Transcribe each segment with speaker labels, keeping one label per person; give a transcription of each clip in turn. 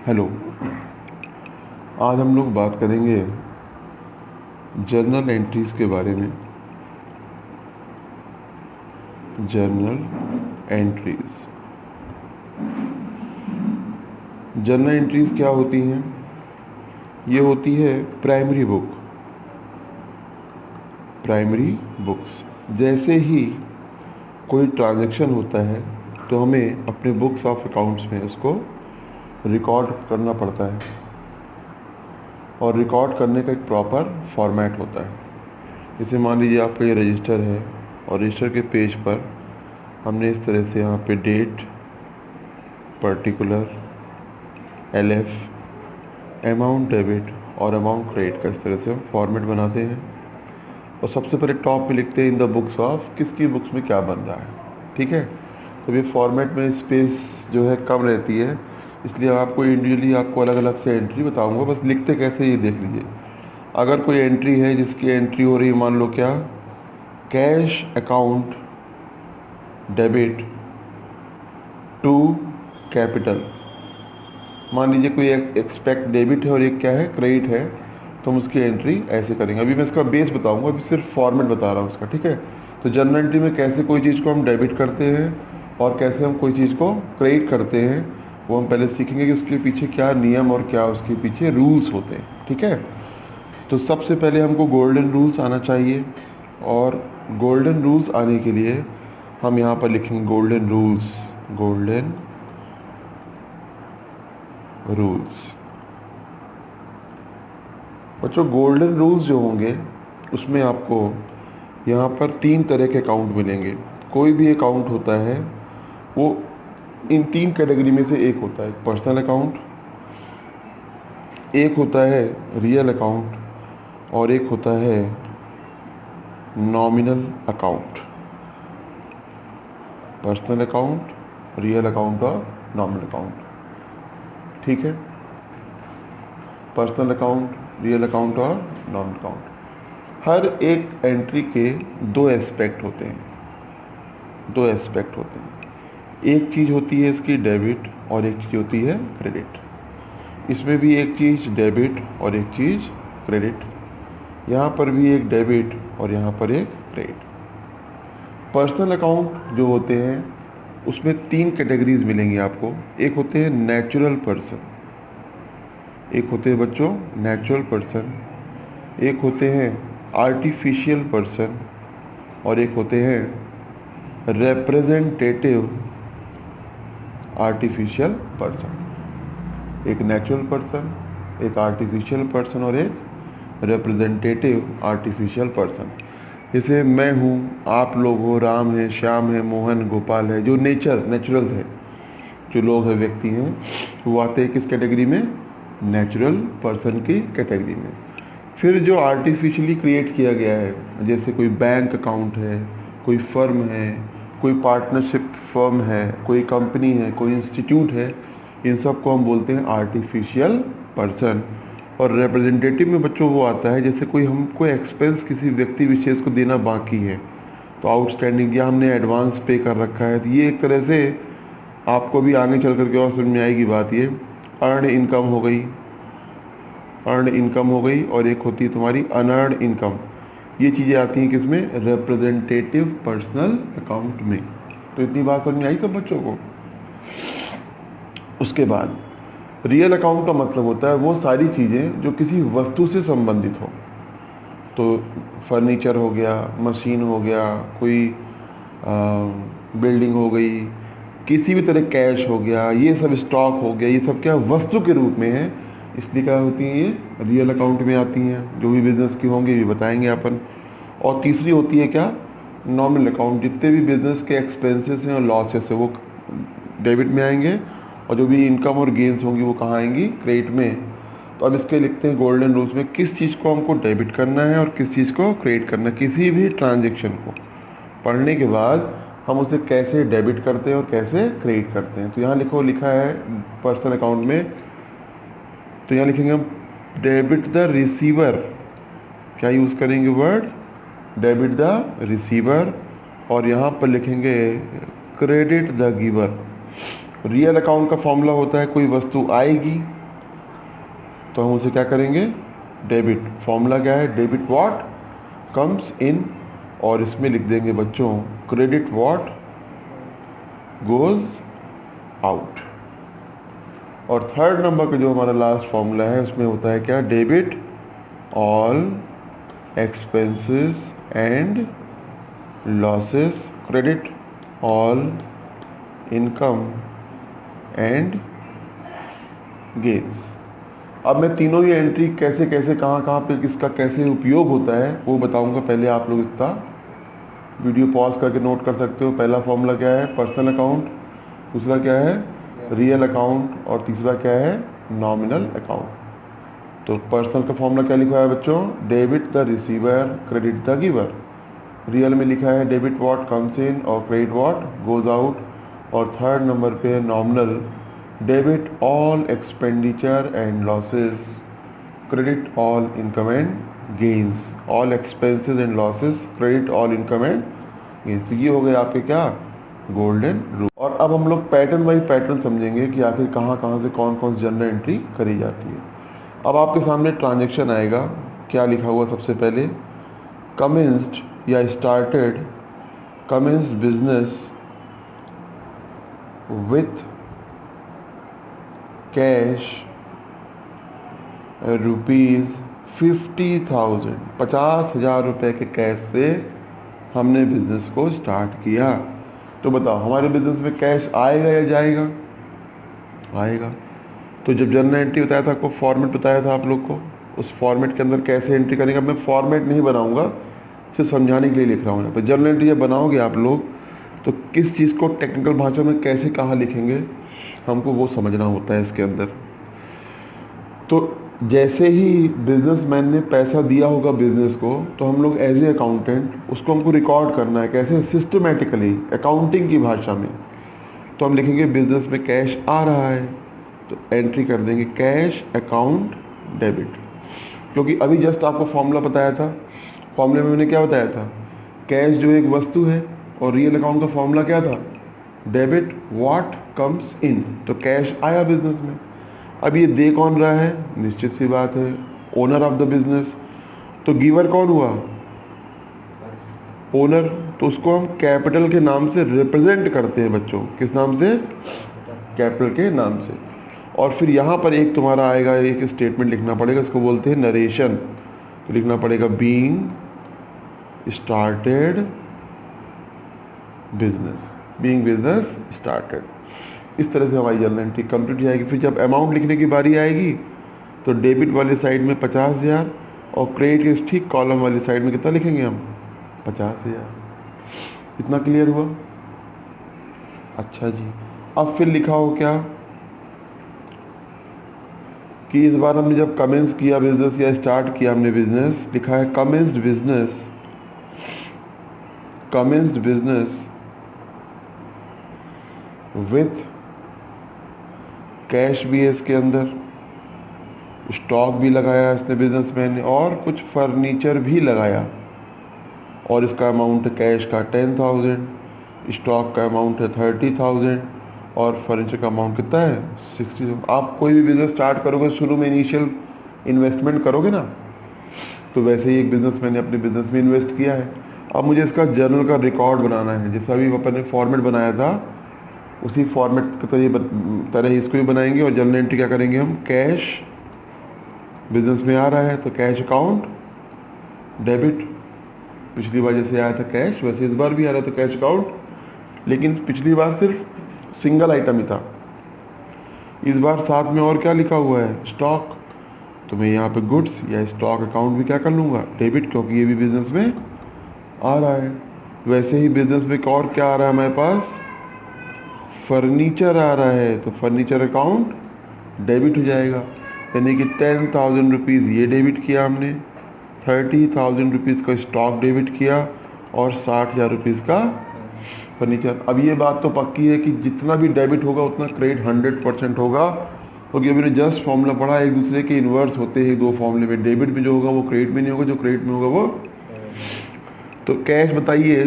Speaker 1: Hello. आज हम लोग बात करेंगे जर्नल एंट्रीज के बारे में। जर्नल एंट्रीज जर्नल एंट्रीज क्या होती हैं? ये होती है प्राइमरी बुक्स। जैसे ही कोई ट्रांजैक्शन होता है तो हमें अपने बुक्स ऑफ अकाउंट्स में उसको रिकॉर्ड करना पड़ता है, और रिकॉर्ड करने का एक प्रॉपर फॉर्मेट होता है। जैसे मान लीजिए आपका ये रजिस्टर है, और रजिस्टर के पेज पर हमने इस तरह से यहाँ पे date, particular, LF, amount debit और अमाउंट क्रेडिट का इस तरह से हम फॉर्मेट बनाते हैं। और सबसे पहले टॉप पे लिखते हैं इन द बुक्स ऑफ, किसकी बुक्स में क्या बन रहा है। ठीक है, तो ये फॉर्मेट में स्पेस जो है कम रहती है, इसलिए आपको इंडिविजुअली आपको अलग अलग से एंट्री बताऊंगा। बस लिखते कैसे ये देख लीजिए। अगर कोई एंट्री है जिसकी एंट्री हो रही है, मान लो क्या, cash account debit to capital. मान लीजिए कोई एक एक्सपेक्ट डेबिट है और एक क्या है, क्रेडिट है, तो हम उसकी एंट्री ऐसे करेंगे। अभी मैं इसका बेस बताऊंगा, अभी सिर्फ फॉर्मेट बता रहा हूँ उसका। ठीक है, तो जर्नल एंट्री में कैसे कोई चीज़ को हम डेबिट करते हैं और कैसे हम कोई चीज़ को क्रेडिट करते हैं, वो हम पहले सीखेंगे कि उसके पीछे क्या नियम और क्या उसके पीछे रूल्स होते हैं। ठीक है, तो सबसे पहले हमको गोल्डन रूल्स आना चाहिए, और गोल्डन रूल्स आने के लिए हम यहाँ पर लिखेंगे गोल्डन रूल्स। गोल्डन रूल्स बच्चों, गोल्डन रूल्स जो होंगे उसमें आपको यहाँ पर 3 तरह के अकाउंट मिलेंगे। कोई भी अकाउंट होता है वो इन 3 कैटेगरी में से एक होता है। पर्सनल अकाउंट, एक होता है रियल अकाउंट, और एक होता है nominal account. Personal account, real account और नॉमिनल अकाउंट। ठीक है, पर्सनल अकाउंट, रियल अकाउंट और नॉमिनल अकाउंट। हर एक एंट्री के 2 एस्पेक्ट होते हैं। 2 एस्पेक्ट होते हैं। एक चीज़ होती है इसकी डेबिट, और एक चीज़ होती है क्रेडिट। इसमें भी एक चीज़ डेबिट और एक चीज़ क्रेडिट। यहाँ पर भी एक डेबिट और यहाँ पर एक क्रेडिट। पर्सनल अकाउंट जो होते हैं उसमें 3 कैटेगरीज मिलेंगी आपको। एक होते हैं नेचुरल पर्सन, एक होते हैं बच्चों नेचुरल पर्सन, एक होते हैं आर्टिफिशियल पर्सन, और एक होते हैं रिप्रेजेंटेटिव आर्टिफिशियल पर्सन। एक नेचुरल पर्सन, एक आर्टिफिशियल पर्सन और एक रिप्रेजेंटेटिव आर्टिफिशियल पर्सन। जैसे मैं हूँ, आप लोग हो, राम है, श्याम है, मोहन, गोपाल है, जो नेचुरल्स है, जो लोग हैं, व्यक्ति हैं, वो आते हैं किस कैटेगरी में? नेचुरल पर्सन की कैटेगरी में। फिर जो आर्टिफिशियली क्रिएट किया गया है, जैसे कोई बैंक अकाउंट है, कोई फर्म है, कोई पार्टनरशिप फर्म है, कोई कंपनी है, कोई इंस्टीट्यूट है, इन सब को हम बोलते हैं आर्टिफिशियल पर्सन। और रिप्रेजेंटेटिव में बच्चों वो आता है जैसे कोई हमको एक्सपेंस किसी व्यक्ति विशेष को देना बाकी है, तो आउटस्टैंडिंग या हमने एडवांस पे कर रखा है, तो ये एक तरह से आपको भी आगे चल करके और समझ में आएगी बात। ये अर्न इनकम हो गई, अर्न इनकम हो गई, और एक होती है तुम्हारी अनअर्न इनकम। ये चीज़ें आती हैं किसमें? रिप्रेजेंटेटिव पर्सनल अकाउंट में। तो इतनी बात समझ में आई सब बच्चों को? उसके बाद रियल अकाउंट का मतलब होता है वो सारी चीज़ें जो किसी वस्तु से संबंधित हो। तो फर्नीचर हो गया, मशीन हो गया, कोई बिल्डिंग हो गई, किसी भी तरह कैश हो गया, ये सब स्टॉक हो गया, ये सब क्या वस्तु के रूप में है, इसलिए क्या होती हैं ये रियल अकाउंट में आती हैं। जो भी बिजनेस की होंगे ये बताएंगे अपन। और तीसरी होती है क्या? Nominal account. जितने भी बिजनेस के एक्सपेंसेस हैं और लॉसेस है वो डेबिट में आएंगे, और जो भी इनकम और गेंस होंगी वो कहाँ आएंगी? क्रेडिट में। तो अब इसके लिखते हैं गोल्डन रूल्स में किस चीज़ को हमको डेबिट करना है और किस चीज़ को क्रेडिट करना है। किसी भी ट्रांजेक्शन को पढ़ने के बाद हम उसे कैसे डेबिट करते हैं और कैसे क्रेडिट करते हैं। तो यहाँ लिखा है पर्सनल अकाउंट में, तो यहाँ लिखेंगे हम डेबिट द रिसीवर। क्या यूज़ करेंगे वर्ड? Debit the receiver. और यहाँ पर लिखेंगे credit the giver. Real account का फॉर्मूला होता है कोई वस्तु आएगी तो हम उसे क्या करेंगे, डेबिट। फॉर्मूला क्या है, डेबिट व्हाट कम्स इन, और इसमें लिख देंगे बच्चों क्रेडिट व्हाट गोज आउट। और थर्ड नंबर का जो हमारा लास्ट फॉर्मूला है उसमें होता है क्या, debit all expenses and losses, credit all income and gains. अब मैं तीनों ही एंट्री कैसे कैसे कहाँ कहाँ पे किसका कैसे उपयोग होता है वो बताऊंगा। पहले आप लोग इतना वीडियो पॉज करके नोट कर सकते हो। पहला फॉर्मूला क्या है, पर्सनल अकाउंट, दूसरा क्या है, रियल अकाउंट, और तीसरा क्या है, नॉमिनल अकाउंट। तो पर्सनल का फॉर्मूला क्या लिखा है बच्चों, debit the receiver credit the giver. Real में लिखा है डेबिट व्हाट कम्स इन और क्रेडिट व्हाट गोज आउट। और थर्ड नंबर पे nominal, debit all expenditure and losses, credit all income and gains. All expenses and losses, credit all income and gains. तो ये हो गए आपके क्या, गोल्डन रूल। और अब हम लोग पैटर्न बाई पैटर्न समझेंगे कि आखिर कहाँ कहाँ से कौन कौन सी जनरल एंट्री करी जाती है। अब आपके सामने ट्रांजेक्शन आएगा, क्या लिखा हुआ सबसे पहले, कमेंस्ड या started, commenced business with cash rupees 50,000, 50,000 रुपये के कैश से हमने बिजनेस को स्टार्ट किया। तो बताओ हमारे बिजनेस में कैश आएगा या जाएगा, आएगा। तो जब जनरल एंट्री बताया था आपको, फॉर्मेट बताया था आप लोग को, उस फॉर्मेट के अंदर कैसे एंट्री करेंगे। मैं फॉर्मेट नहीं बनाऊंगा, सिर्फ समझाने के लिए लिख रहा हूँ यहाँ पर। जनरल एंट्री जब बनाओगे आप लोग तो किस चीज़ को टेक्निकल भाषा में कैसे कहाँ लिखेंगे हमको वो समझना होता है इसके अंदर। तो जैसे ही बिजनेसमैन ने पैसा दिया होगा बिजनेस को, तो हम लोग एज ए अकाउंटेंट उसको हमको रिकॉर्ड करना है, कैसे, सिस्टमेटिकली अकाउंटिंग की भाषा में। तो हम लिखेंगे बिजनेस में कैश आ रहा है, तो एंट्री कर देंगे कैश अकाउंट डेबिट। क्योंकि अभी जस्ट आपको फॉर्मूला बताया था, फॉर्मूले में मैंने क्या बताया था, कैश जो एक वस्तु है, और रियल अकाउंट का फॉर्मूला क्या था, डेबिट व्हाट कम्स इन। तो कैश आया बिजनेस में। अब ये दे कौन रहा है, निश्चित सी बात है ओनर ऑफ द बिजनेस। तो गिवर कौन हुआ, ओनर। तो उसको हम कैपिटल के नाम से रिप्रेजेंट करते हैं बच्चों, किस नाम से, कैपिटल के नाम से। और फिर यहाँ पर एक तुम्हारा आएगा, एक स्टेटमेंट लिखना पड़ेगा, इसको बोलते हैं नरेशन। तो लिखना पड़ेगा being started business, being business started. इस तरह से हमारी जनरल एंट्री कंप्लीट हो जाएगी। फिर जब अमाउंट लिखने की बारी आएगी तो डेबिट वाले साइड में 50,000 और क्रेडिट के ठीक कॉलम वाली साइड में कितना लिखेंगे हम, 50,000। इतना क्लियर हुआ, अच्छा जी। अब फिर लिखा हो क्या कि इस बार हमने जब कमेंस किया बिजनेस या स्टार्ट किया हमने बिजनेस, लिखा है commenced business, commenced business with cash भी है इसके अंदर, स्टॉक भी लगाया इसने बिजनेसमैन ने, और कुछ फर्नीचर भी लगाया। और इसका अमाउंट कैश का 10,000, स्टॉक का अमाउंट है 30,000 और फर्नीचर का अमाउंट कितना है 60,000। आप कोई भी बिजनेस स्टार्ट करोगे, शुरू में इनिशियल इन्वेस्टमेंट करोगे ना, तो वैसे ही एक बिजनेसमैन ने अपने बिजनेस में इन्वेस्ट किया है। अब मुझे इसका जर्नल का रिकॉर्ड बनाना है, जैसा भी अपन ने फॉर्मेट बनाया था उसी फॉर्मेट के तरह इसको भी बनाएंगे। और जनरल एंट्री क्या करेंगे हम, कैश बिजनेस में आ रहा है तो कैश अकाउंट डेबिट। पिछली बार जैसे आया था कैश, वैसे इस बार भी आ रहा था कैश अकाउंट, लेकिन पिछली बार सिर्फ सिंगल आइटम ही था, इस बार साथ में और क्या लिखा हुआ है, स्टॉक। तो मैं यहाँ पे गुड्स या स्टॉक अकाउंट भी क्या कर लूँगा, डेबिट, क्योंकि ये भी बिजनेस में आ रहा है। वैसे ही बिजनेस में और क्या आ रहा है हमारे पास, फर्नीचर आ रहा है, तो फर्नीचर अकाउंट डेबिट हो जाएगा। यानी कि 10,000 रुपीज़ ये डेबिट किया हमने, 30,000 रुपीज़ का स्टॉक डेबिट किया और 60,000 रुपीज़ का फर्नीचर। अब ये बात तो पक्की है कि जितना भी डेबिट होगा उतना क्रेडिट 100% होगा, क्योंकि अभी मैंने जस्ट फॉर्मूला पढ़ा, एक दूसरे के इन्वर्स होते हैं दो फॉर्मूले में। डेबिट में जो होगा वो क्रेडिट में नहीं होगा, जो क्रेडिट में होगा वो। तो कैश बताइए,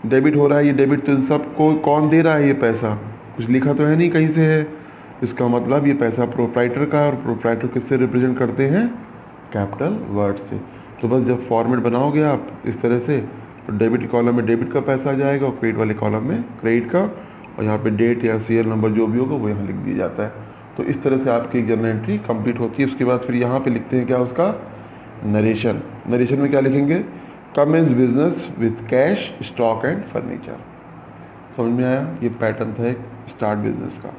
Speaker 1: डेबिट हो रहा है, ये डेबिट तो इन सबको कौन दे रहा है, ये पैसा कुछ लिखा तो है नहीं कहीं से है, इसका मतलब ये पैसा प्रोप्राइटर का है, और प्रोप्राइटर किससे रिप्रेजेंट करते हैं? कैपिटल वर्ड से। तो बस जब फॉर्मेट बनाओगे आप इस तरह से, तो डेबिट कॉलम में डेबिट का पैसा आ जाएगा और क्रेडिट वाले कॉलम में क्रेडिट का, और यहाँ पे डेट या सीरियल नंबर जो भी होगा वो यहाँ लिख दिया जाता है। तो इस तरह से आपकी जर्नल एंट्री कंप्लीट होती है। उसके बाद फिर यहाँ पे लिखते हैं क्या उसका? नरेशन। नरेशन में क्या लिखेंगे? Commence business with cash, stock and furniture. समझ में आया? ये पैटर्न था एक स्टार्ट बिजनेस का।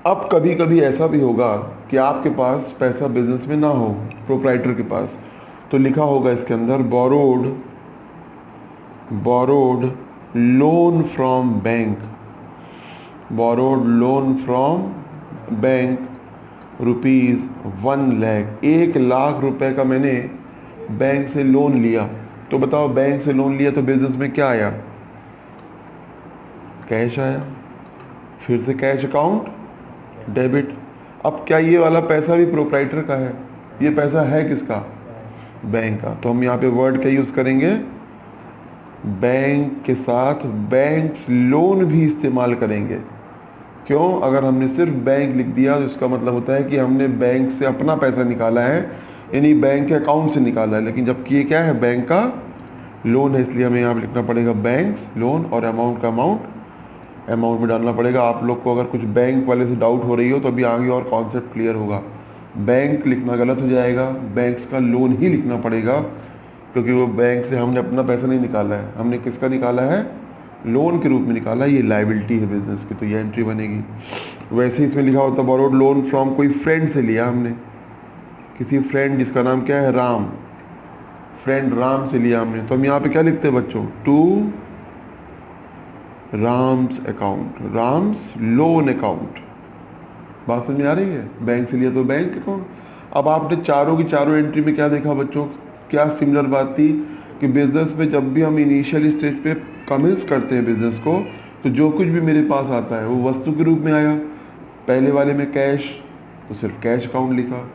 Speaker 1: अब कभी कभी ऐसा भी होगा कि आपके पास पैसा बिजनेस में ना हो, प्रोप्राइटर के पास, तो लिखा होगा इसके अंदर borrowed loan from bank, borrowed loan from bank ₹1 lakh, 1 lakh रुपए का मैंने बैंक से लोन लिया। तो बताओ, बैंक से लोन लिया तो बिजनेस में क्या आया? कैश आया। फिर से कैश अकाउंट डेबिट। अब क्या ये वाला पैसा भी प्रोप्राइटर का है? ये पैसा है किसका? बैंक का। तो हम यहाँ पे वर्ड क्या यूज करेंगे? बैंक के साथ बैंक्स लोन भी इस्तेमाल करेंगे। क्यों? अगर हमने सिर्फ बैंक लिख दिया तो इसका मतलब होता है कि हमने बैंक से अपना पैसा निकाला है, यानी बैंक के अकाउंट से निकाला है। लेकिन जबकि ये क्या है? बैंक का लोन है, इसलिए हमें यहाँ पे लिखना पड़ेगा बैंक्स लोन, और अमाउंट का अमाउंट में डालना पड़ेगा। आप लोग को अगर कुछ बैंक वाले से डाउट हो रही हो तो अभी आगे और कॉन्सेप्ट क्लियर होगा। बैंक लिखना गलत हो जाएगा, बैंक्स का लोन ही लिखना पड़ेगा, क्योंकि वो बैंक से हमने अपना पैसा नहीं निकाला है, हमने किसका निकाला है? लोन के रूप में निकाला है। ये लायबिलिटी है बिजनेस की, तो ये एंट्री बनेगी। वैसे इसमें लिखा होता बोरोड लोन फ्रॉम, कोई फ्रेंड से लिया हमने, किसी फ्रेंड जिसका नाम क्या है? राम, फ्रेंड राम से लिया हमने, तो हम यहाँ पे क्या लिखते हैं बच्चों? To Ram's account, Ram's loan account. बात समझ में आ रही है? बैंक से लिया तो बैंक अकाउंट। अब आपने चारों की चारों एंट्री में क्या देखा बच्चों? क्या सिमिलर बात थी कि बिजनेस में जब भी हम इनिशियल स्टेज पे कमेंस करते हैं बिजनेस को, तो जो कुछ भी मेरे पास आता है वो वस्तु के रूप में आया। पहले वाले में कैश, तो सिर्फ कैश अकाउंट लिखा।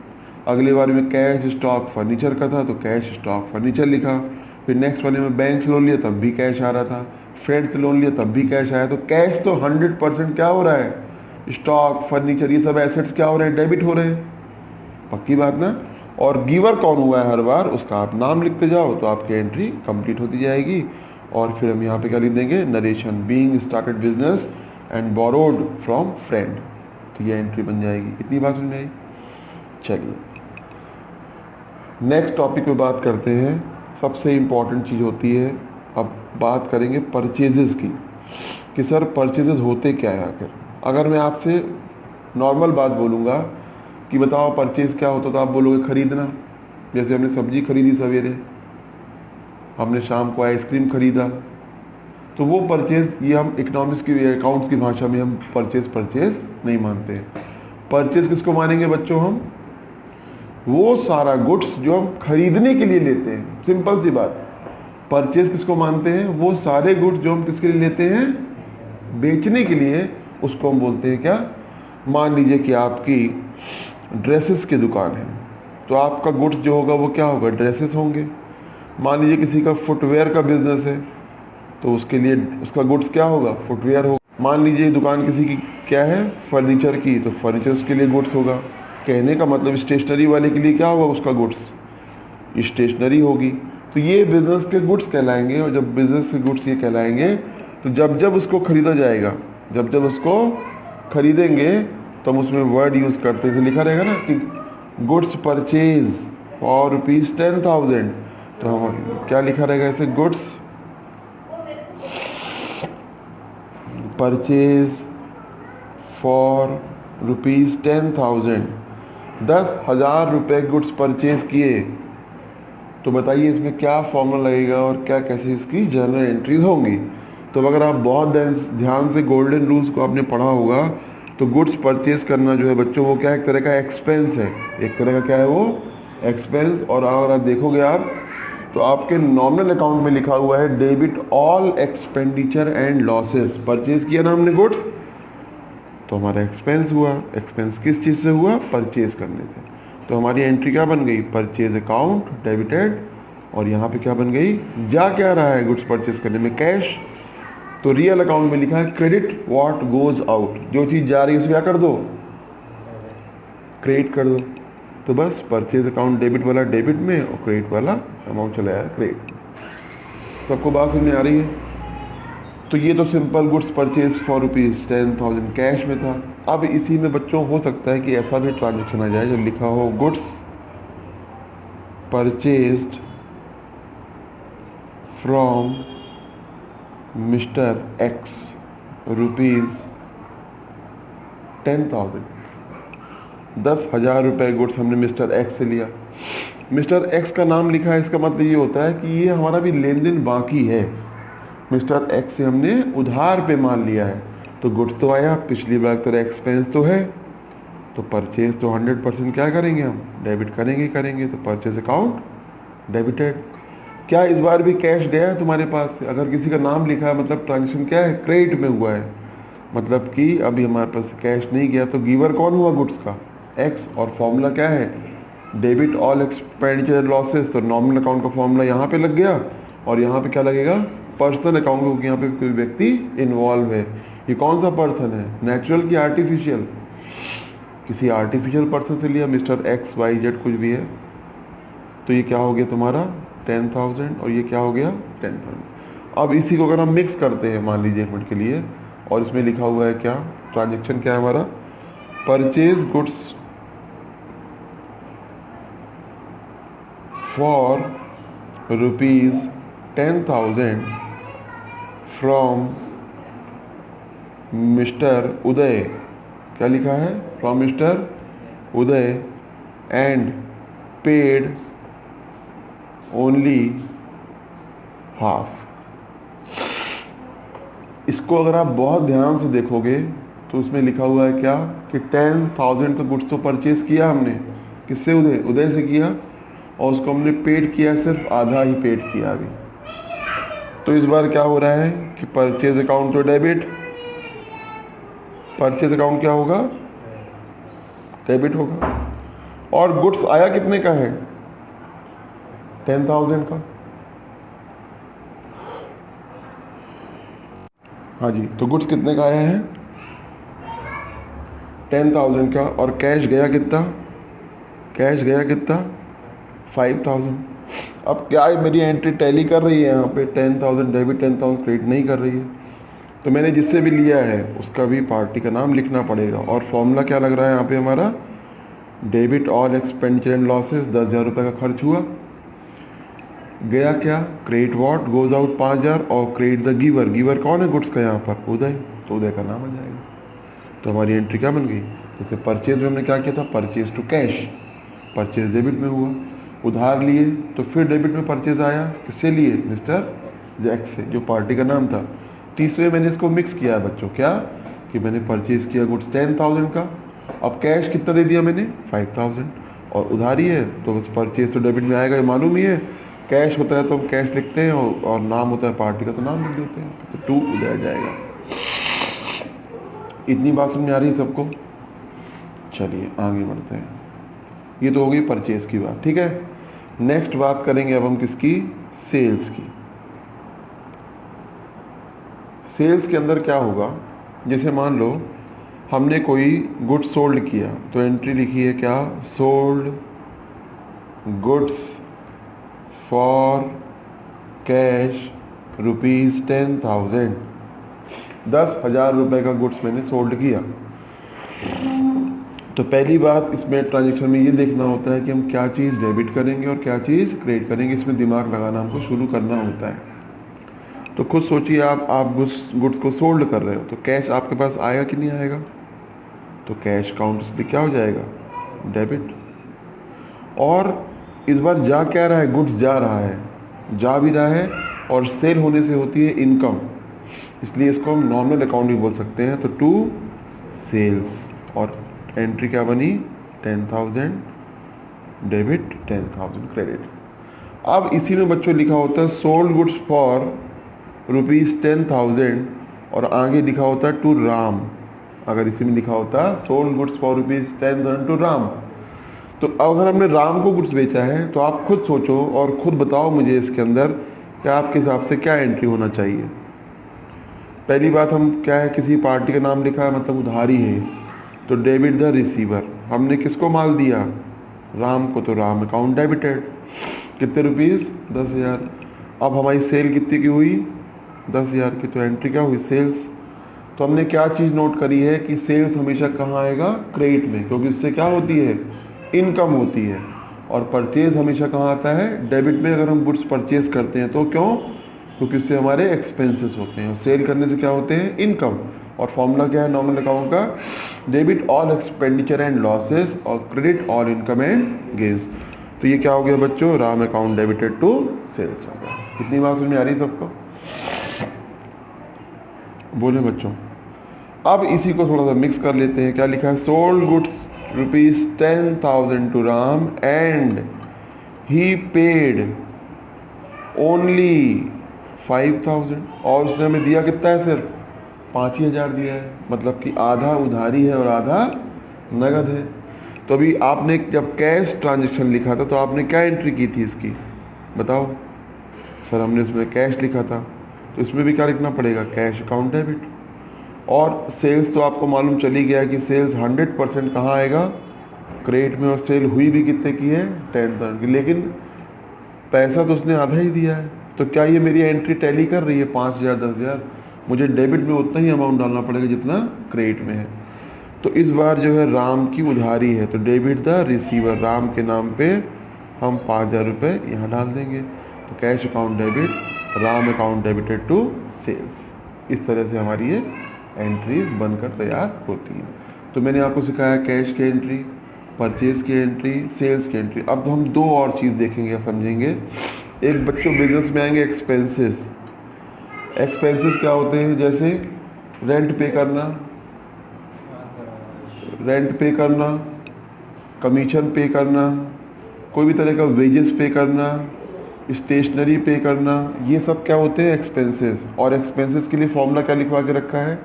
Speaker 1: अगले वाले में कैश स्टॉक फर्नीचर का था, तो कैश स्टॉक फर्नीचर लिखा। फिर नेक्स्ट वाले में बैंक से लोन लिया तब भी कैश आ रहा था, फ्रेंड से लोन लिया तब भी कैश आया। तो कैश तो 100% क्या हो रहा है? स्टॉक फर्नीचर ये सब एसेट्स क्या हो रहे हैं? डेबिट हो रहे हैं। पक्की बात ना? और गिवर कौन हुआ है हर बार, उसका आप नाम लिखते जाओ तो आपकी एंट्री कंप्लीट होती जाएगी। और फिर हम यहाँ पे क्या लिख देंगे? Narration, being started business and borrowed from friend, तो ये एंट्री बन जाएगी। इतनी बात समझ में आई? चलिए नेक्स्ट टॉपिक पे बात करते हैं। सबसे इम्पॉर्टेंट चीज़ होती है, अब बात करेंगे परचेजेस की, कि सर परचेजेस होते क्या है आखिर। अगर मैं आपसे नॉर्मल बात बोलूँगा कि बताओ परचेज क्या होता, तो आप बोलोगे खरीदना। जैसे हमने सब्जी खरीदी सवेरे, हमने शाम को आइसक्रीम खरीदा, तो वो परचेज, ये हम इकोनॉमिक्स की अकाउंट्स की भाषा में हम परचेज नहीं मानते। परचेज किसको मानेंगे बच्चों? हम वो सारा गुड्स जो हम खरीदने के लिए लेते हैं। सिंपल सी बात, परचेज किसको मानते हैं? वो सारे गुड्स जो हम किसके लिए लेते हैं? बेचने के लिए। उसको हम बोलते हैं क्या? मान लीजिए कि आपकी ड्रेसेस की दुकान है, तो आपका गुड्स जो होगा वो क्या होगा? ड्रेसेस होंगे। मान लीजिए किसी का फुटवेयर का बिजनेस है, तो उसके लिए उसका गुड्स क्या होगा? फुटवेयर होगा। मान लीजिए दुकान किसी की क्या है? फर्नीचर की, तो फर्नीचर उसके लिए गुड्स होगा। कहने का मतलब स्टेशनरी वाले के लिए क्या होगा उसका गुड्स? स्टेशनरी होगी। तो ये बिजनेस के गुड्स कहलाएंगे। और जब बिजनेस के गुड्स ये कहलाएंगे, तो जब जब उसको खरीदा जाएगा, जब जब उसको खरीदेंगे, तो हम उसमें वर्ड यूज करते हैं। लिखा रहेगा ना कि गुड्स परचेज फॉर ₹10,000, तो हम क्या लिखा रहेगा ऐसे? गुड्स परचेज फॉर ₹10,000, 10,000 रुपये गुड्स परचेज किए। तो बताइए इसमें क्या फॉर्मूला लगेगा और क्या कैसे इसकी जर्नल एंट्रीज होंगी। तो अगर आप बहुत ध्यान से गोल्डन रूल्स को आपने पढ़ा होगा, तो गुड्स परचेज करना जो है बच्चों, वो क्या एक तरह का एक्सपेंस है। एक तरह का क्या है वो? एक्सपेंस। और अगर आप देखोगे आप, तो आपके नॉमिनल अकाउंट में लिखा हुआ है debit all expenditure and losses. Purchase किया ना हमने गुड्स, तो हमारा एक्सपेंस हुआ। एक्सपेंस किस चीज़ से हुआ? परचेज करने से। तो हमारी एंट्री क्या बन गई? Purchase account debited. और यहाँ पे क्या बन गई? जा क्या रहा है गुड्स परचेज करने में? कैश। तो रियल अकाउंट में लिखा है क्रेडिट व्हाट गोज आउट, जो चीज जा रही है उसे क्या कर दो, क्रेडिट कर दो। तो बस परचेज अकाउंट डेबिट वाला डेबिट में और क्रेडिट वाला अमाउंट चला आया क्रेडिट। सबको बात समझ में आ रही है? तो ये तो simple goods purchase for ₹10,000 cash में था। अब इसी में बच्चों हो सकता है कि ऐसा भी ट्रांजेक्शन आ जाए जो लिखा हो goods purchased from mister x ₹10,000, 10,000 रुपये गुड्स हमने मिस्टर एक्स से लिया। मिस्टर एक्स का नाम लिखा है, इसका मतलब ये होता है कि ये हमारा भी लेन देन बाकी है। मिस्टर एक्स से हमने उधार पे माल लिया है, तो गुड्स तो आया, पिछली बार तरह एक्सपेंस तो है, तो परचेज तो 100% क्या करेंगे हम, डेबिट करेंगे। तो परचेज अकाउंट डेबिटेड। क्या इस बार भी कैश गया है तुम्हारे पास से? अगर किसी का नाम लिखा है मतलब ट्रांजेक्शन क्या है, क्रेडिट में हुआ है, मतलब कि अभी हमारे पास कैश नहीं गया। तो गिवर कौन हुआ गुड्स का, एक्स, और फॉर्मूला क्या है, डेबिट ऑल एक्सपेंडिचर लॉसेस। तो नॉमिनल अकाउंट का फॉर्मूला यहाँ पे लग गया, और यहाँ पे क्या लगेगा, पर्सनल अकाउंट, क्योंकि यहाँ पे कोई व्यक्ति इन्वॉल्व है। ये कौन सा पर्सन है, नेचुरल की आर्टिफिशियल? किसी आर्टिफिशियल पर्सन से लिया, मिस्टर एक्स वाई जेड कुछ भी है। तो ये क्या हो गया तुम्हारा 10,000, और ये क्या हो गया 10,000। अब इसी को अगर हम मिक्स करते हैं मान लीजिए एक मिनट के लिए, और इसमें लिखा हुआ है क्या, ट्रांजेक्शन क्या है हमारा, purchase goods for ₹10,000 from mister Uday. क्या लिखा है, from mister Uday and paid only half. इसको अगर आप बहुत ध्यान से देखोगे तो उसमें लिखा हुआ है क्या कि 10,000 का गुड्स तो परचेज किया हमने, किससे, उदय से किया, और उसको हमने पेड किया, सिर्फ आधा ही पेड किया अभी। तो इस बार क्या हो रहा है कि परचेज अकाउंट तो डेबिट, परचेज अकाउंट क्या होगा, डेबिट होगा। और गुड्स आया कितने का है, 10,000 का। हाँ जी, तो गुड्स कितने का आया है, 10,000 का, और कैश गया कितना, 5,000। अब क्या है, मेरी एंट्री टैली कर रही है यहाँ पे, 10,000 डेबिट 10,000 क्रेडिट नहीं कर रही है। तो मैंने जिससे भी लिया है उसका भी पार्टी का नाम लिखना पड़ेगा। और फॉर्मूला क्या लग रहा है यहाँ पे हमारा, debit all expenditure and losses, 10,000 रुपये का खर्च हुआ, गया क्या, क्रेडिट व्हाट गोज आउट 5,000, और क्रेडिट द गिवर। गिवर कौन है गुड्स का यहाँ पर, उदय, तो उदय का नाम आ जाएगा। तो हमारी एंट्री क्या बन गई, जैसे परचेज में हमने क्या किया था, purchase to cash, purchase debit में हुआ, उधार लिए तो फिर डेबिट में परचेज आया, किससे लिए, मिस्टर एक्स से, जो पार्टी का नाम था। तीसरे मैंने इसको मिक्स किया है बच्चों, क्या कि मैंने परचेज किया गुड्स 10,000 का, अब कैश कितना दे दिया मैंने, 5,000, और उधारी है तो बस परचेज तो डेबिट में आएगा, ये मालूम ही है। कैश होता है तो हम कैश लिखते हैं, और नाम होता है पार्टी का तो नाम लिख देते हैं, तो 2 उधर जाएगा। इतनी बात समझ आ रही है सबको? चलिए आगे बढ़ते हैं। ये तो हो गई परचेज की बात, ठीक है। नेक्स्ट बात करेंगे अब हम किसकी, सेल्स की। सेल्स के अंदर क्या होगा, जैसे मान लो हमने कोई गुड्स सोल्ड किया, तो एंट्री लिखी है क्या, सोल्ड गुड्स फॉर कैश ₹10,000, 10,000 रुपये का गुड्स मैंने सोल्ड किया। तो पहली बात इसमें ट्रांजेक्शन में ये देखना होता है कि हम क्या चीज़ डेबिट करेंगे और क्या चीज़ क्रेडिट करेंगे, इसमें दिमाग लगाना हमको शुरू करना होता है। तो खुद सोचिए, आप गुड्स को सोल्ड कर रहे हो, तो कैश आपके पास आएगा कि नहीं आएगा, तो कैश काउंट इसलिए क्या हो जाएगा, डेबिट। और इस बार जा क्या रहा है, गुड्स जा रहा है, जा भी रहा है, और सेल होने से होती है इनकम, इसलिए इसको हम नॉर्मल अकाउंट भी बोल सकते हैं। तो टू सेल्स, और एंट्री क्या बनी, 10,000 डेबिट 10,000 क्रेडिट। अब इसी में बच्चों लिखा होता है सोल्ड गुड्स फॉर ₹10,000, और आगे लिखा होता है टू राम। अगर इसी में लिखा होता sold goods for ₹10,000 to Ram, तो अगर हमने राम को गुड्स बेचा है तो आप खुद सोचो और खुद बताओ मुझे इसके अंदर कि आपके हिसाब से क्या एंट्री होना चाहिए। पहली बात हम क्या है, किसी पार्टी का नाम लिखा है मतलब उधारी है, तो डेबिट द रिसीवर। हमने किसको माल दिया, राम को, तो राम अकाउंट डेबिटेड। कितने रुपीस, 10,000। अब हमारी सेल कितनी की हुई, 10,000 की, तो एंट्री क्या हुई, सेल्स। तो हमने क्या चीज़ नोट करी है कि सेल्स हमेशा कहाँ आएगा, क्रेडिट में, क्योंकि उससे क्या होती है, इनकम होती है। और परचेज हमेशा कहाँ आता है, डेबिट में। अगर हम गुड्स परचेज करते हैं तो क्यों, क्योंकि उससे हमारे एक्सपेंसेस होते हैं, और सेल करने से क्या होते हैं, इनकम। और फॉर्मूला क्या है नॉर्मल अकाउंट का, debit all expenditure and losses और credit all income and gains. तो ये क्या हो गया बच्चों, Ram account debited to sales हो गया। कितनी बात समझ में आ रही है सबको, बोले बच्चों। अब इसी को थोड़ा सा मिक्स कर लेते हैं। क्या लिखा है, sold goods ₹10,000 to Ram and he paid only 5,000। और उसने हमें दिया कितना है, सिर्फ 5,000 दिया है, मतलब कि आधा उधारी है और आधा नगद है। तो अभी आपने जब कैश ट्रांजेक्शन लिखा था तो आपने क्या एंट्री की थी इसकी, बताओ। सर हमने उसमें कैश लिखा था, तो इसमें भी क्या लिखना पड़ेगा, कैश अकाउंट डेबिट। और सेल्स तो आपको मालूम चली गया कि सेल्स 100% कहाँ आएगा, क्रेडिट में। और सेल हुई भी कितने की है, 10,000 की, लेकिन पैसा तो उसने आधा ही दिया है। तो क्या ये मेरी एंट्री टैली कर रही है, 5,000 10,000, मुझे डेबिट में उतना ही अमाउंट डालना पड़ेगा जितना क्रेडिट में है। तो इस बार जो है राम की उधारी है, तो डेबिट द रिसीवर, राम के नाम पे हम 5,000 रुपये यहाँ डाल देंगे। तो cash account debit, Ram account debited to sales. इस तरह से हमारी ये एंट्रीज बनकर तैयार होती हैं। तो मैंने आपको सिखाया कैश की एंट्री, परचेज की एंट्री, सेल्स की एंट्री। अब हम दो और चीज़ देखेंगे, समझेंगे। एक बच्चों बिजनेस में आएंगे एक्सपेंसेस। एक्सपेंसेस क्या होते हैं, जैसे रेंट पे करना, कमीशन पे करना, कोई भी तरह का वेजेस पे करना, स्टेशनरी पे करना, ये सब क्या होते हैं, एक्सपेंसेस। और एक्सपेंसेस के लिए फॉर्मूला क्या लिखवा के रखा है,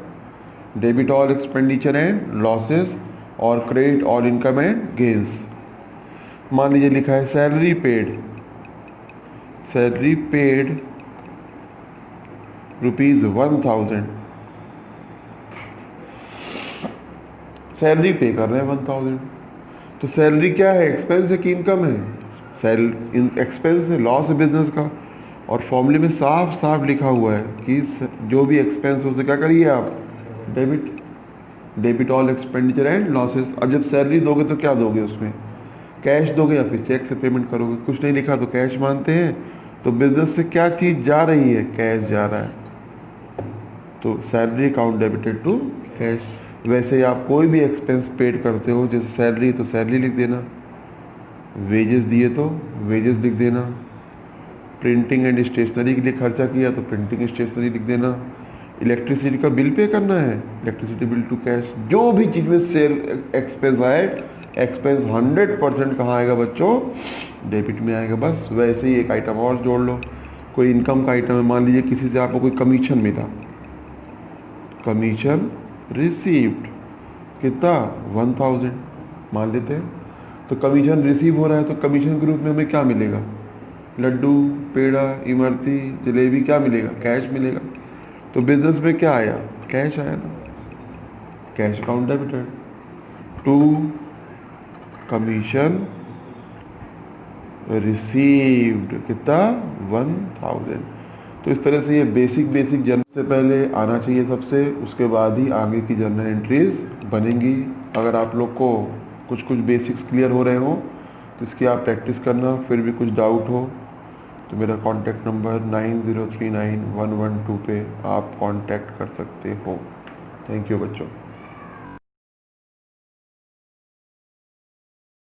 Speaker 1: debit all expenditure and losses और credit all income and gains. मान लीजिए लिखा है सैलरी पेड ₹1,000, सैलरी पे कर रहे हैं 1,000। तो सैलरी क्या है, एक्सपेंस है कि इनकम है, एक्सपेंस है, लॉस है बिजनेस का। और फॉर्मूले में साफ साफ लिखा हुआ है कि जो भी एक्सपेंस हो उसे क्या करिए आप, debit all expenditure and losses. अब जब सैलरी दोगे तो क्या दोगे, उसमें कैश दोगे या फिर चेक से पेमेंट करोगे। कुछ नहीं लिखा तो कैश मानते हैं। तो बिजनेस से क्या चीज़ जा रही है, कैश जा रहा है, तो salary account debited to cash. वैसे ही आप कोई भी एक्सपेंस पेड करते हो, जैसे सैलरी तो सैलरी लिख देना, वेजेस दिए तो वेजेस लिख देना, प्रिंटिंग एंड स्टेशनरी के लिए खर्चा किया तो प्रिंटिंग स्टेशनरी लिख देना, इलेक्ट्रिसिटी का बिल पे करना है, इलेक्ट्रिसिटी बिल टू कैश। जो भी चीज़ में सेल एक्सपेंस आए, एक्सपेंस 100% कहाँ आएगा बच्चों, डेबिट में आएगा। बस वैसे ही एक आइटम और जोड़ लो, कोई इनकम का आइटम है, मान लीजिए किसी से आपको कोई कमीशन मिला, कमीशन रिसीव्ड कितना, 1,000 मान लेते हैं। तो कमीशन रिसीव हो रहा है, तो कमीशन के रूप में हमें क्या मिलेगा, लड्डू, पेड़ा, इमरती, जलेबी, क्या मिलेगा, कैश मिलेगा। तो बिजनेस में क्या आया, कैश आया ना, cash account debited to commission received कितना, 1,000। तो इस तरह से ये बेसिक जर्नल से पहले आना चाहिए सबसे, उसके बाद ही आगे की जर्नल एंट्रीज बनेंगी। अगर आप लोग को कुछ बेसिक्स क्लियर हो रहे हो तो इसकी आप प्रैक्टिस करना। फिर भी कुछ डाउट हो तो मेरा कॉन्टैक्ट नंबर 90391112 पे आप कॉन्टैक्ट कर सकते हो। थैंक यू बच्चों।